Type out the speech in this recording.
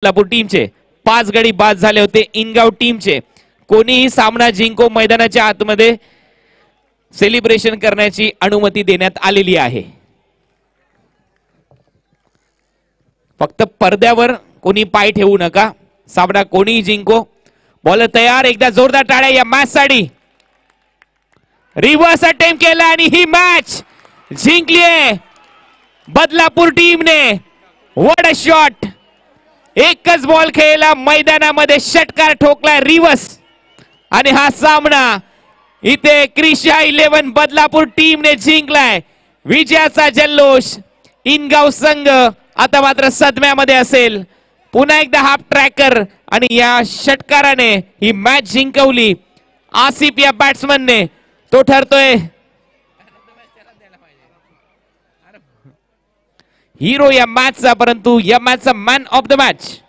बदलापूर टीमचे 5 गडी बाद झाले होते. इनगाव टीमचे कोणीही सामना जिंको मैदानाच्या आतमध्ये सेलिब्रेशन करण्याची अनुमती देण्यात आलेली आहे. फक्त पडद्यावर कोणी पाय ठेवू नका. सामना कोणीही जिंको. बॉलर तयार. एकदा जोरदार टाळ्या या मॅच साठी. रिव्हर्स अटेम्प्ट केला आणि ही मॅच जिंकली आहे बदलापूर टीमने. What a shot. एकच बॉल खेळला मैदानामध्ये, षटकार ठोकला रिव्हर्स आणि हा सामना इथे क्रिशा 11 बदलापूर टीमने जिंकलाय. विजयाचा जल्लोष. इनगाव संघ आता मात्र सदम्यामध्ये असेल. पुन्हा एकदा हाफ ट्रॅकर आणि या षटकाराने ही मॅच जिंकवली. आसिफ या बॅट्समनने तो ठरतोय हिरो या मॅचचा, परंतु या मॅचचा मॅन ऑफ द मॅच.